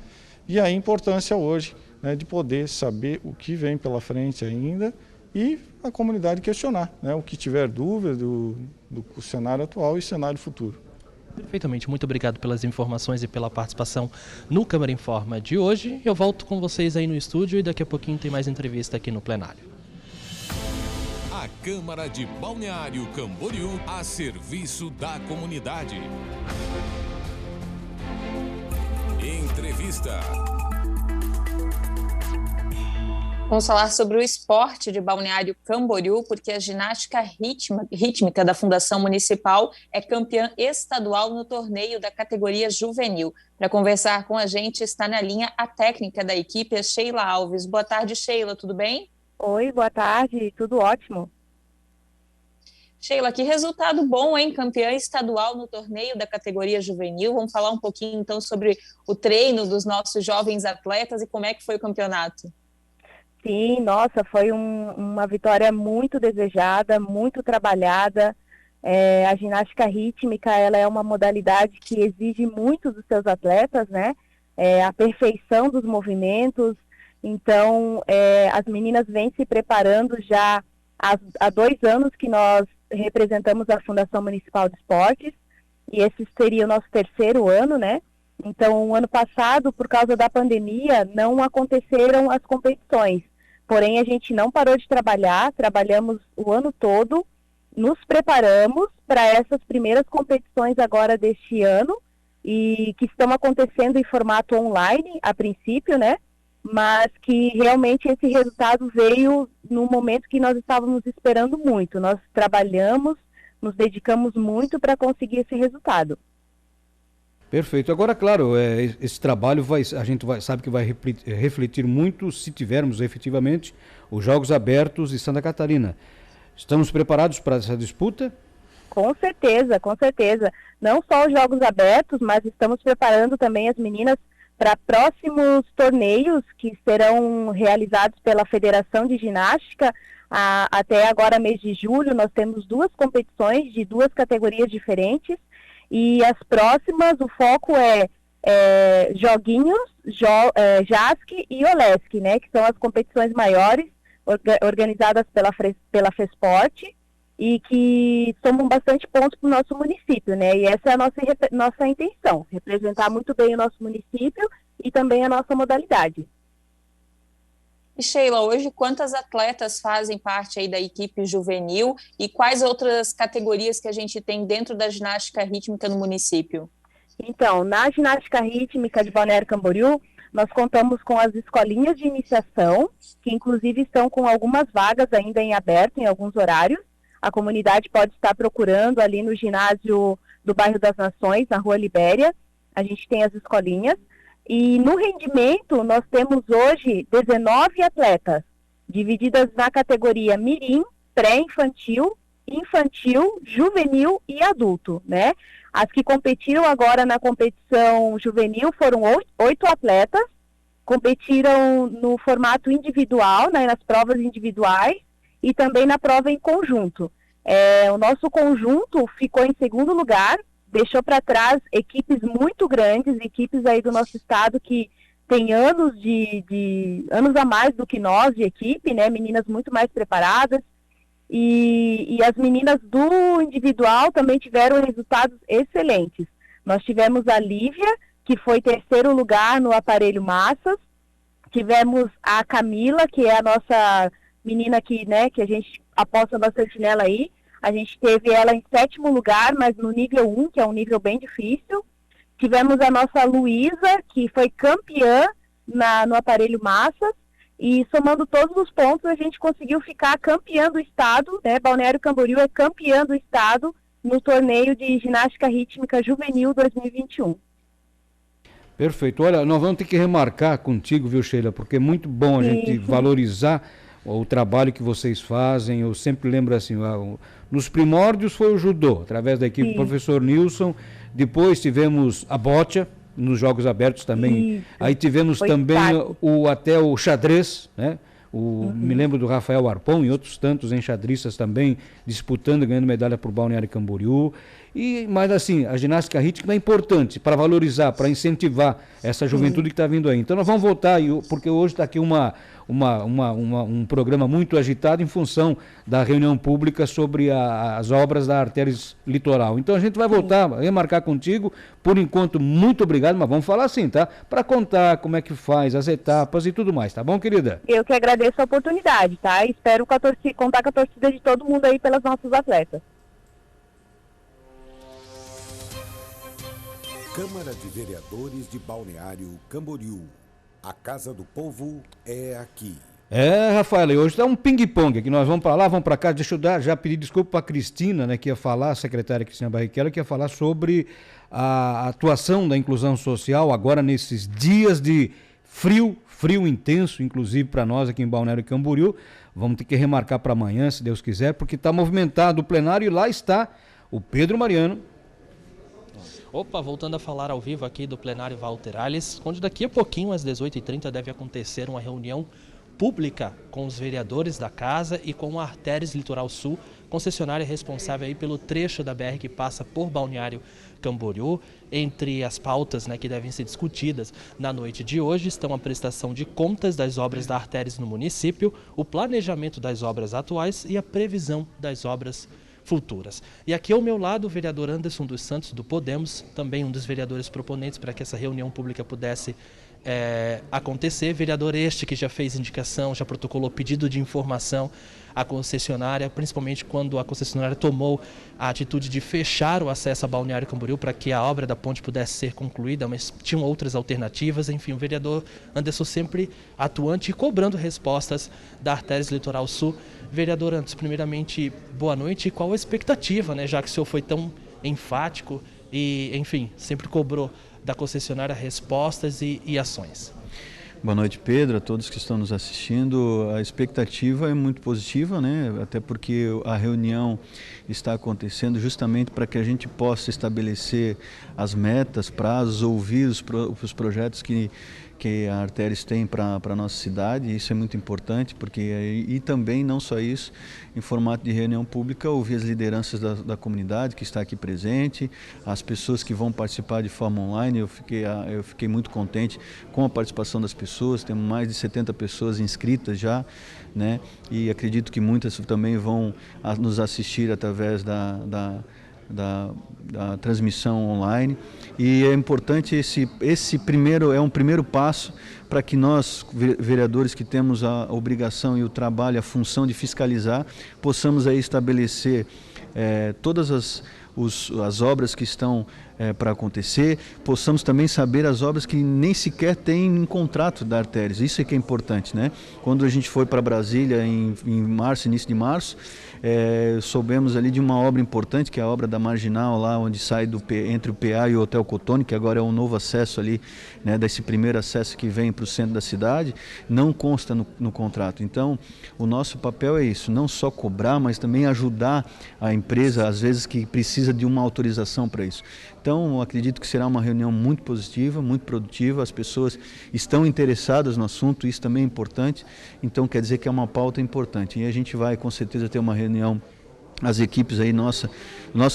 E a importância hoje de poder saber o que vem pela frente ainda e a comunidade questionar, o que tiver dúvida do cenário atual e cenário futuro. Perfeitamente, muito obrigado pelas informações e pela participação no Câmara Informa de hoje. Eu volto com vocês aí no estúdio e daqui a pouquinho tem mais entrevista aqui no plenário. A Câmara de Balneário Camboriú a serviço da comunidade. Entrevista. Vamos falar sobre o esporte de Balneário Camboriú, porque a ginástica rítmica da Fundação Municipal é campeã estadual no torneio da categoria juvenil. Para conversar com a gente está na linha a técnica da equipe, a Sheila Alves. Boa tarde, Sheila, tudo bem? Oi, boa tarde, tudo ótimo. Sheila, que resultado bom, hein? Campeã estadual no torneio da categoria juvenil. Vamos falar um pouquinho então sobre o treino dos nossos jovens atletas e como é que foi o campeonato. Sim, nossa, foi uma vitória muito desejada, muito trabalhada. A ginástica rítmica, ela é uma modalidade que exige muito dos seus atletas, a perfeição dos movimentos. Então, as meninas vêm se preparando já há 2 anos que nós representamos a Fundação Municipal de Esportes, e esse seria o nosso 3º ano, Então, o ano passado, por causa da pandemia, não aconteceram as competições. Porém, a gente não parou de trabalhamos o ano todo, nos preparamos para essas primeiras competições agora deste ano, e que estão acontecendo em formato online, a princípio, mas que realmente esse resultado veio no momento que nós estávamos esperando muito. Nós trabalhamos, nos dedicamos muito para conseguir esse resultado. Perfeito. Agora, claro, esse trabalho sabe que vai refletir muito se tivermos efetivamente os Jogos Abertos de Santa Catarina. Estamos preparados para essa disputa? Com certeza, com certeza. Não só os Jogos Abertos, mas estamos preparando também as meninas para próximos torneios que serão realizados pela Federação de Ginástica. Até agora, mês de julho, nós temos 2 competições de 2 categorias diferentes, e as próximas, o foco é joguinhos, JASC e OLESC, né, que são as competições maiores organizadas pela FESPORT e que somam bastante pontos para o nosso município, né, e essa é a nossa intenção, representar muito bem o nosso município e também a nossa modalidade. E Sheila, hoje quantas atletas fazem parte aí da equipe juvenil e quais outras categorias que a gente tem dentro da ginástica rítmica no município? Então, na ginástica rítmica de Balneário Camboriú, nós contamos com as escolinhas de iniciação, que inclusive estão com algumas vagas ainda em aberto em alguns horários. A comunidade pode estar procurando ali no ginásio do bairro das Nações, na Rua Libéria. A gente tem as escolinhas. E no rendimento, nós temos hoje 19 atletas, divididas na categoria mirim, pré-infantil, infantil, juvenil e adulto, né? As que competiram agora na competição juvenil foram 8 atletas, competiram no formato individual, né, nas provas individuais e também na prova em conjunto. O nosso conjunto ficou em segundo lugar, deixou para trás equipes muito grandes, equipes aí do nosso estado que tem anos anos a mais do que nós de equipe, né? Meninas muito mais preparadas. E as meninas do individual também tiveram resultados excelentes. Nós tivemos a Lívia, que foi 3º lugar no aparelho massas. Tivemos a Camila, que é a nossa menina que, né, que a gente aposta bastante nela aí. A gente teve ela em 7º lugar, mas no nível 1, que é um nível bem difícil. Tivemos a nossa Luísa, que foi campeã no aparelho massas. E somando todos os pontos, a gente conseguiu ficar campeã do estado, né? Balneário Camboriú é campeã do estado no torneio de ginástica rítmica juvenil 2021. Perfeito. Olha, nós vamos ter que remarcar contigo, viu, Sheila, porque é muito bom a gente valorizar o trabalho que vocês fazem. Eu sempre lembro assim, nos primórdios foi o judô, através da equipe do professor Nilson, depois tivemos a bocha, nos Jogos Abertos também. Isso. Aí tivemos foi também até o xadrez, né? Me lembro do Rafael Arpão e outros tantos enxadristas também disputando, ganhando medalha por Balneário Camboriú. Mas assim, a ginástica rítmica é importante para valorizar, para incentivar essa juventude que está vindo aí. Então nós vamos voltar, porque hoje está aqui um programa muito agitado em função da reunião pública sobre as obras da Artéries Litoral. Então a gente vai voltar, remarcar contigo. Por enquanto, muito obrigado, mas vamos falar assim, tá? Para contar como é que faz, as etapas e tudo mais, tá bom, querida? Eu que agradeço a oportunidade, tá? Espero contar com a torcida de todo mundo aí pelas nossas atletas. Câmara de Vereadores de Balneário Camboriú. A Casa do Povo é aqui. Rafael, hoje está um ping-pong aqui, nós vamos para lá, vamos para cá. Deixa eu já pedir desculpa para a Cristina, né, que ia falar, a secretária Cristina Barrichello, que ia falar sobre a atuação da inclusão social agora nesses dias de frio intenso, inclusive para nós aqui em Balneário Camboriú. Vamos ter que remarcar para amanhã, se Deus quiser, porque está movimentado o plenário e lá está o Pedro Mariano. Opa, voltando a falar ao vivo aqui do plenário Walter Alhes, onde daqui a pouquinho, às 18h30, deve acontecer uma reunião pública com os vereadores da casa e com a Artéries Litoral Sul, concessionária responsável aí pelo trecho da BR que passa por Balneário Camboriú. Entre as pautas, né, que devem ser discutidas na noite de hoje estão a prestação de contas das obras da Artéries no município, o planejamento das obras atuais e a previsão das obras futuras. E aqui ao meu lado o vereador Anderson dos Santos, do Podemos, também um dos vereadores proponentes para que essa reunião pública pudesse acontecer. Vereador este que já fez indicação, já protocolou pedido de informação à concessionária, principalmente quando a concessionária tomou a atitude de fechar o acesso a Balneário Camboriú para que a obra da ponte pudesse ser concluída, mas tinham outras alternativas. Enfim, o vereador Anderson sempre atuante e cobrando respostas da Artéries Litoral Sul. Vereador Anderson, primeiramente, boa noite. E qual a expectativa, né, já que o senhor foi tão enfático e, enfim, sempre cobrou da concessionária respostas e ações? Boa noite, Pedro, a todos que estão nos assistindo. A expectativa é muito positiva, né? Até porque a reunião está acontecendo justamente para que a gente possa estabelecer as metas, prazos, ouvir os projetos que a Arteris tem para a nossa cidade. Isso é muito importante, porque e também, não só isso, em formato de reunião pública, ouvir as lideranças da comunidade que está aqui presente, as pessoas que vão participar de forma online. Eu fiquei muito contente com a participação das pessoas, temos mais de 70 pessoas inscritas já, né? E acredito que muitas também vão nos assistir através da transmissão online. E é importante, esse primeiro é um primeiro passo para que nós, vereadores que temos a obrigação e o trabalho, a função de fiscalizar, possamos aí estabelecer todas as obras que estão para acontecer, possamos também saber as obras que nem sequer têm um contrato da Arteris. Isso é que é importante, né? Quando a gente foi para Brasília em março, início de março, soubemos ali de uma obra importante, que é a obra da Marginal, lá onde sai entre o PA e o Hotel Cotone, que agora é um novo acesso ali, né, desse primeiro acesso que vem para o centro da cidade, não consta no contrato. Então, o nosso papel é isso, não só cobrar, mas também ajudar a empresa, às vezes, que precisa de uma autorização para isso. Então, acredito que será uma reunião muito positiva, muito produtiva, as pessoas estão interessadas no assunto, isso também é importante, então quer dizer que é uma pauta importante. E a gente vai, com certeza, ter uma reunião, as equipes aí, nosso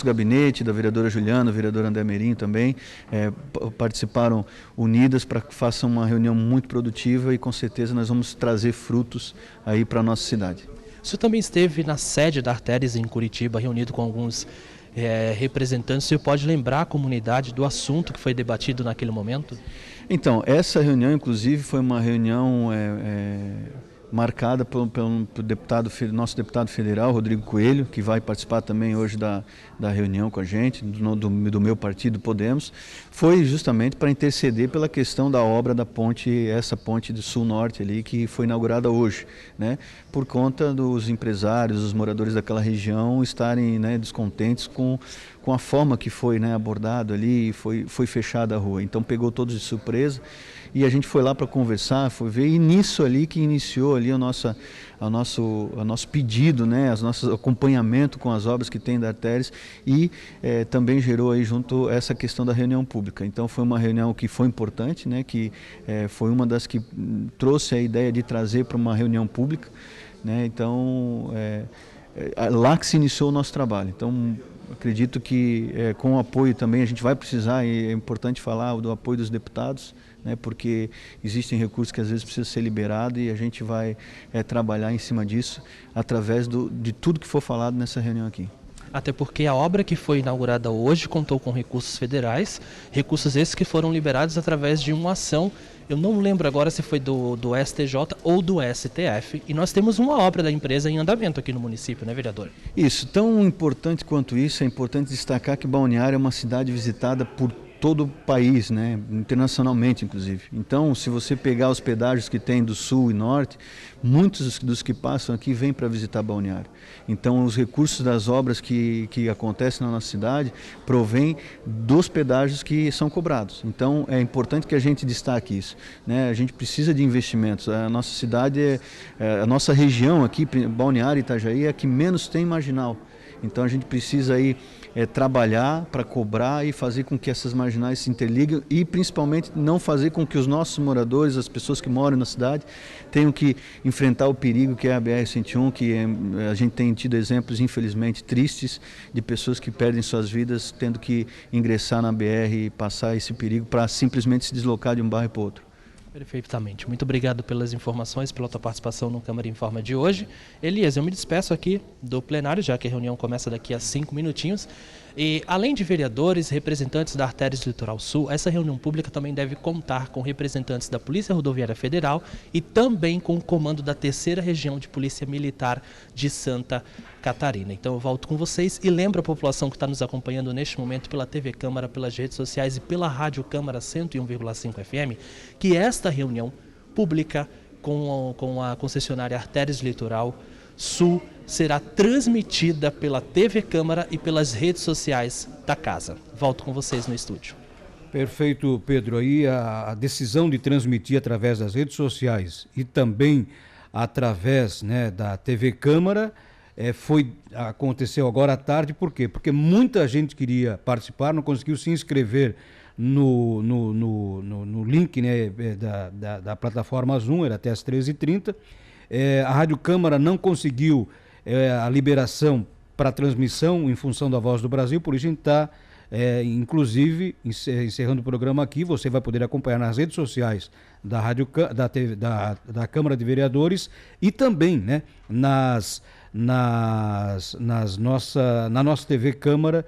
gabinete, da vereadora Juliana, o vereador André Meirinho também, participaram unidas para que façam uma reunião muito produtiva e com certeza nós vamos trazer frutos aí para a nossa cidade. O senhor também esteve na sede da Arteris em Curitiba, reunido com alguns representantes. O senhor pode lembrar a comunidade do assunto que foi debatido naquele momento? Então, essa reunião, inclusive, foi uma reunião marcada pelo nosso deputado federal, Rodrigo Coelho, que vai participar também hoje da reunião com a gente, do meu partido Podemos. Foi justamente para interceder pela questão da obra da ponte, essa ponte do Sul-Norte ali, que foi inaugurada hoje, né? Por conta dos empresários, os moradores daquela região estarem, né, descontentes com a forma que foi, né, abordado ali, foi fechada a rua. Então pegou todos de surpresa e a gente foi lá para conversar, foi ver, e nisso ali que iniciou ali o nosso pedido, né, o nosso acompanhamento com as obras que tem da Arteris e também gerou aí junto essa questão da reunião pública. Então foi uma reunião que foi importante, né, que foi uma das que trouxe a ideia de trazer para uma reunião pública, né, então lá que se iniciou o nosso trabalho. Então acredito que com o apoio também a gente vai precisar, e é importante falar do apoio dos deputados, né, porque existem recursos que às vezes precisam ser liberados e a gente vai trabalhar em cima disso através de tudo que for falado nessa reunião aqui. Até porque a obra que foi inaugurada hoje contou com recursos federais, recursos esses que foram liberados através de uma ação, eu não lembro agora se foi do STJ ou do STF, e nós temos uma obra da empresa em andamento aqui no município, né, vereador? Isso, tão importante quanto isso, é importante destacar que Balneário é uma cidade visitada por todo o país, né, internacionalmente inclusive. Então, se você pegar os pedágios que tem do sul e norte, muitos dos que passam aqui vêm para visitar Balneário. Então, os recursos das obras que acontecem na nossa cidade provêm dos pedágios que são cobrados. Então, é importante que a gente destaque isso, né? A gente precisa de investimentos. A nossa cidade, a nossa região aqui, Balneário e Itajaí, é a que menos tem marginal. Então a gente precisa aí trabalhar para cobrar e fazer com que essas marginais se interliguem e principalmente não fazer com que os nossos moradores, as pessoas que moram na cidade, tenham que enfrentar o perigo que é a BR-101, que a gente tem tido exemplos infelizmente tristes de pessoas que perdem suas vidas tendo que ingressar na BR e passar esse perigo para simplesmente se deslocar de um bairro para o outro. Perfeitamente. Muito obrigado pelas informações, pela tua participação no Câmara Informa de hoje. Elias, eu me despeço aqui do plenário, já que a reunião começa daqui a 5 minutinhos. E além de vereadores, representantes da Arteris Litoral Sul, essa reunião pública também deve contar com representantes da Polícia Rodoviária Federal e também com o comando da 3ª Região de Polícia Militar de Santa Catarina. Então eu volto com vocês e lembro a população que está nos acompanhando neste momento pela TV Câmara, pelas redes sociais e pela Rádio Câmara 101,5 FM, que esta reunião pública com a concessionária Arteris Litoral Sul será transmitida pela TV Câmara e pelas redes sociais da casa. Volto com vocês no estúdio. Perfeito, Pedro. Aí a decisão de transmitir através das redes sociais e também através, né, da TV Câmara aconteceu agora à tarde. Por quê? Porque muita gente queria participar, não conseguiu se inscrever no link, né, da plataforma Zoom, era até às 13h30. A Rádio Câmara não conseguiu a liberação para transmissão em função da Voz do Brasil, por isso a gente está, inclusive, encerrando o programa aqui. Você vai poder acompanhar nas redes sociais da Câmara de Vereadores e também, né, na nossa TV Câmara,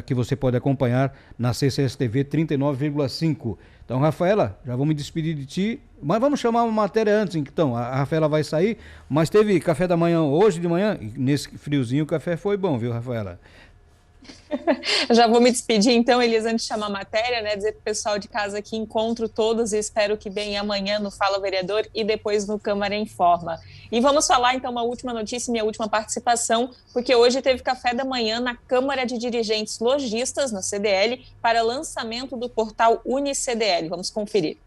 que você pode acompanhar na CCS TV 39,5. Então, Rafaela, já vou me despedir de ti, mas vamos chamar uma matéria antes. Então, a Rafaela vai sair, mas teve café da manhã hoje de manhã, e nesse friozinho o café foi bom, viu, Rafaela? Já vou me despedir então, Elias, antes de chamar a matéria, né, dizer para o pessoal de casa que encontro todos e espero que venham amanhã no Fala Vereador e depois no Câmara Informa. E vamos falar então uma última notícia, minha última participação, porque hoje teve café da manhã na Câmara de Dirigentes Lojistas, na CDL, para lançamento do portal UniCDL. Vamos conferir.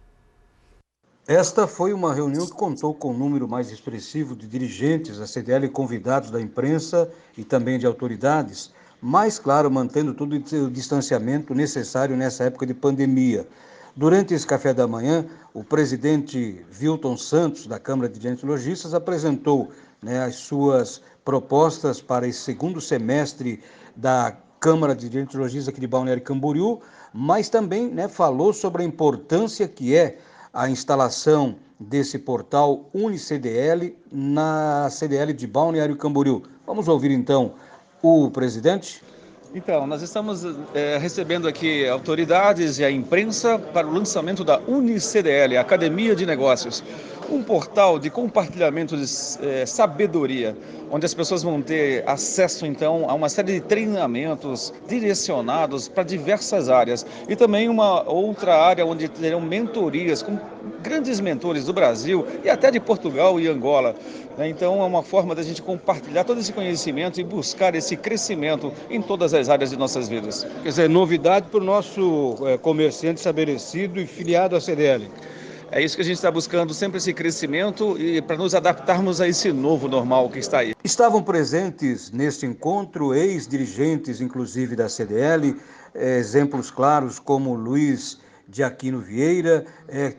Esta foi uma reunião que contou com um número mais expressivo de dirigentes da CDL, convidados da imprensa e também de autoridades, mas, claro, mantendo todo o distanciamento necessário nessa época de pandemia. Durante esse café da manhã, o presidente Wilton Santos, da Câmara de Dirigentes Lojistas, apresentou, né, as suas propostas para esse segundo semestre da Câmara de Dirigentes Lojistas aqui de Balneário Camboriú, mas também, né, falou sobre a importância que é a instalação desse portal UniCDL na CDL de Balneário Camboriú. Vamos ouvir, então, o presidente. Então, nós estamos recebendo aqui autoridades e a imprensa para o lançamento da UniCDL, Academia de Negócios, um portal de compartilhamento de sabedoria, onde as pessoas vão ter acesso, então, a uma série de treinamentos direcionados para diversas áreas e também uma outra área onde terão mentorias com grandes mentores do Brasil e até de Portugal e Angola. Então, é uma forma da gente compartilhar todo esse conhecimento e buscar esse crescimento em todas as áreas de nossas vidas. Quer dizer, novidade para o nosso comerciante estabelecido e filiado à CDL. É isso que a gente está buscando, sempre esse crescimento e para nos adaptarmos a esse novo normal que está aí. Estavam presentes neste encontro ex-dirigentes, inclusive da CDL, exemplos claros como Luiz de Aquino Vieira,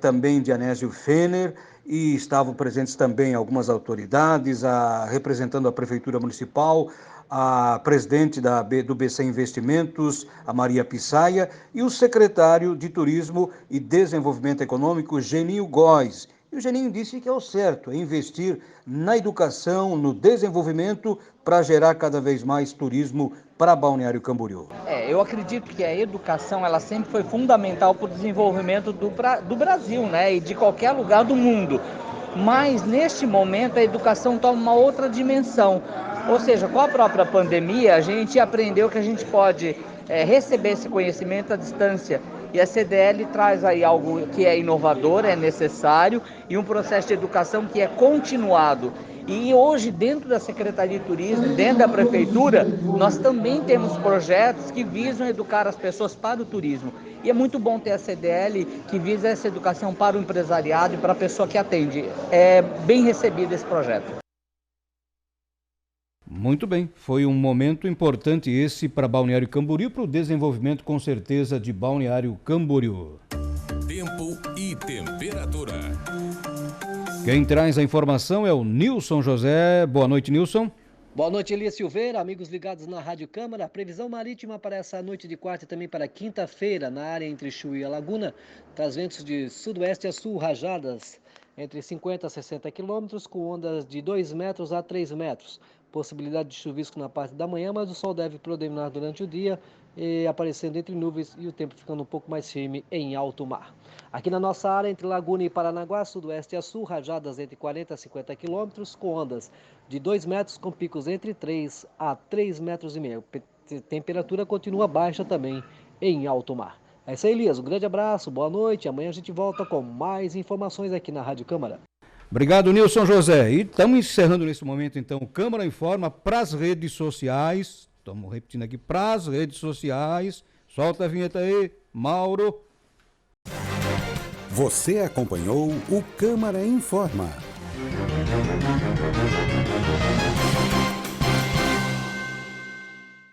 também Dianésio Fener, e estavam presentes também algumas autoridades, representando a Prefeitura Municipal, a presidente do BC Investimentos, a Maria Pissaia, e o secretário de Turismo e Desenvolvimento Econômico, Geninho Góes. E o Geninho disse que é o certo, é investir na educação, no desenvolvimento, para gerar cada vez mais turismo para Balneário Camboriú. Eu acredito que a educação ela sempre foi fundamental para o desenvolvimento do Brasil, né, e de qualquer lugar do mundo. Mas, neste momento, a educação toma uma outra dimensão. Ou seja, com a própria pandemia, a gente aprendeu que a gente pode receber esse conhecimento à distância. E a CDL traz aí algo que é inovador, é necessário, e um processo de educação que é continuado. E hoje, dentro da Secretaria de Turismo, dentro da Prefeitura, nós também temos projetos que visam educar as pessoas para o turismo. E é muito bom ter a CDL que visa essa educação para o empresariado e para a pessoa que atende. É bem recebido esse projeto. Muito bem, foi um momento importante esse para Balneário Camboriú, para o desenvolvimento, com certeza, de Balneário Camboriú. Tempo e temperatura. Quem traz a informação é o Nilson José. Boa noite, Nilson. Boa noite, Elias Silveira, amigos ligados na Rádio Câmara. A previsão marítima para essa noite de quarta e também para quinta-feira, na área entre Chuí e a Laguna, traz ventos de sudoeste a sul, rajadas entre 50 a 60 quilômetros, com ondas de 2 metros a 3 metros. Possibilidade de chuvisco na parte da manhã, mas o sol deve predominar durante o dia, aparecendo entre nuvens e o tempo ficando um pouco mais firme em alto mar. Aqui na nossa área, entre Laguna e Paranaguá, sudoeste a sul, rajadas entre 40 a 50 quilômetros, com ondas de 2 metros, com picos entre 3 a 3 metros e meio. Temperatura continua baixa também em alto mar. É isso aí, Elias. Um grande abraço, boa noite. Amanhã a gente volta com mais informações aqui na Rádio Câmara. Obrigado, Nilson José. E estamos encerrando nesse momento, então, o Câmara Informa para as redes sociais. Estamos repetindo aqui, para as redes sociais. Solta a vinheta aí, Mauro. Você acompanhou o Câmara Informa.